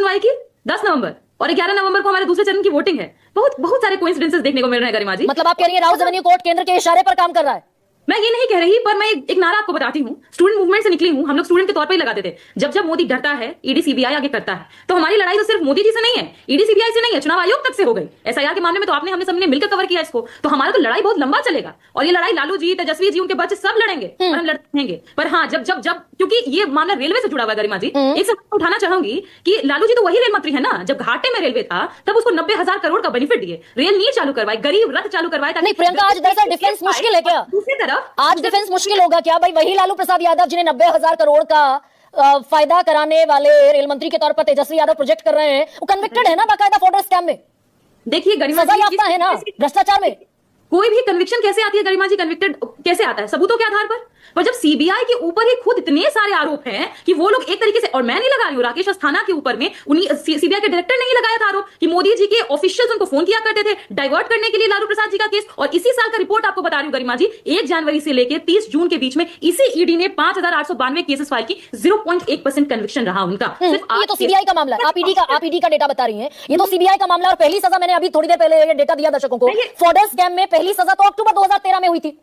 सुनवाई की 10 नवंबर और 11 नवंबर को हमारे दूसरे चरण की वोटिंग है। बहुत बहुत सारे कोइंसिडेंसेस देखने को मिल रहे हैं गरिमा जी। मतलब आप कह रही हैं राउज एवेन्यू कोर्ट केंद्र के इशारे पर काम कर रहा है? मैं ये नहीं कह रही, पर मैं एक नारा आपको बताती हूँ। स्टूडेंट मूवमेंट से निकली हूँ, हम लोग स्टूडेंट के तौर पर ही लगाते थे। जब जब मोदी डरता है, ईडी सीबीआई आगे करता है, तो हमारी लड़ाई तो सिर्फ मोदी जी से नहीं है, ईडी सीबीआई से नहीं है, चुनाव आयोग तक से हो गई। एसआईआर के मामले में तो आपने हमने सबने मिलकर कवर किया इसको, तो हमारा तो लड़ाई बहुत लंबा चलेगा। और ये लड़ाई लालू जी, तेजस्वी जी, उनके बच्चे सब लड़ेंगे और हम लड़ेंगे। पर हाँ, जब जब जब क्योंकि ये मामला रेलवे से जुड़ा हुआ है गरिमा जी, एक सवाल उठाना चाहूंगी कि लालू जी तो वही रेल मंत्री है ना, जब घाटे में रेलवे था तब उसको 90,000 करोड़ का बेनिफिट दिए, रेल नहीं चालू करवाई, गरीब रथ चालू करवाए। नहीं प्रियंका, आज दरअसल डिफेंस मुश्किल है क्या? दूसरी तरफ आज डिफेंस मुश्किल होगा क्या भाई? वही लालू प्रसाद यादव जिन्हें 90,000 करोड़ का फायदा कराने वाले रेल मंत्री के तौर पर तेजस्वी यादव प्रोजेक्ट कर रहे हैं, वो कन्विक्टेड है ना बाकायदा फॉर्डर स्कैम में? देखिए गरिमा सजा याफ्ता है ना भ्रष्टाचार में। कोई भी कन्विक्शन कैसे आती है गरिमा जी, कन्विक्टेड कैसे आता है? सबूतों के आधार पर जब सीबीआई के ऊपर ही खुद इतने सारे आरोप हैं कि वो लोग एक तरीके से, और मैं नहीं लगा रही हूं, राकेश अस्थाना के ऊपर में उन्हीं सीबीआई के डायरेक्टर ने ही लगाया था आरोप कि मोदी जी के ऑफिशियल्स उनको फोन किया करते थे डाइवर्ट करने के लिए लालू प्रसाद जी का केस। और इसी साल का रिपोर्ट आपको बता रही हूं गरिमा जी, 1 जनवरी से लेकर 30 जून के बीच में इसी ईडी ने 5,892 केसेस फाइल की, 0.1% कन्विक्शन रहा उनका। ये तो सीबीआई का मामला है, आप ईडी का डेटा बता रही हैं। ये तो सीबीआई का मामला, और पहली सजा मैंने अभी थोड़ी देर पहले ये डेटा दिया दर्शकों को, फॉर्डर स्कैम में पहली सजा तो अक्टूबर 2013 में हुई थी।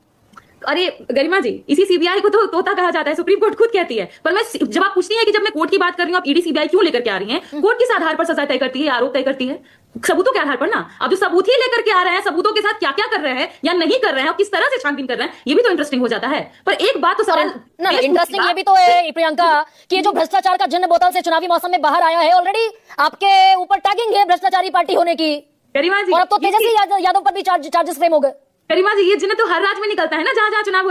अरे गरिमा जी, इसी सीबीआई को तो तोता कहा जाता है, सुप्रीम कोर्ट खुद कहती है। पर मैं जब आप पूछती है कि जब मैं कोर्ट की बात कर रही हूं, आप ईडी सीबीआई क्यों लेकर के आ रही हैं? कोर्ट किस आधार पर सजा तय करती है, आरोप तय करती है? सबूतों के आधार पर ना। अब जो सबूत ही लेकर के आ रहे हैं, सबूतों के साथ क्या क्या कर रहे हैं या नहीं कर रहे हैं और किस तरह से छानबीन कर रहे हैं, ये भी तो इंटरेस्टिंग हो जाता है। पर एक बात तो सवाल इंटरेस्टिंग ये भी तो है प्रियंका कि जो भ्रष्टाचार का जन्न बोतल से चुनावी मौसम में बाहर आया है, ऑलरेडी आपके ऊपर टैगिंग है भ्रष्टाचारी पार्टी होने की, गरिमा जी, और अब तो तेजस्वी यादव पर भी चार्जेस फ्रेम हो गए। गरिमा जी, ये जिन्न तो हर राज्य में निकलता है ना, जहां जहां चुनाव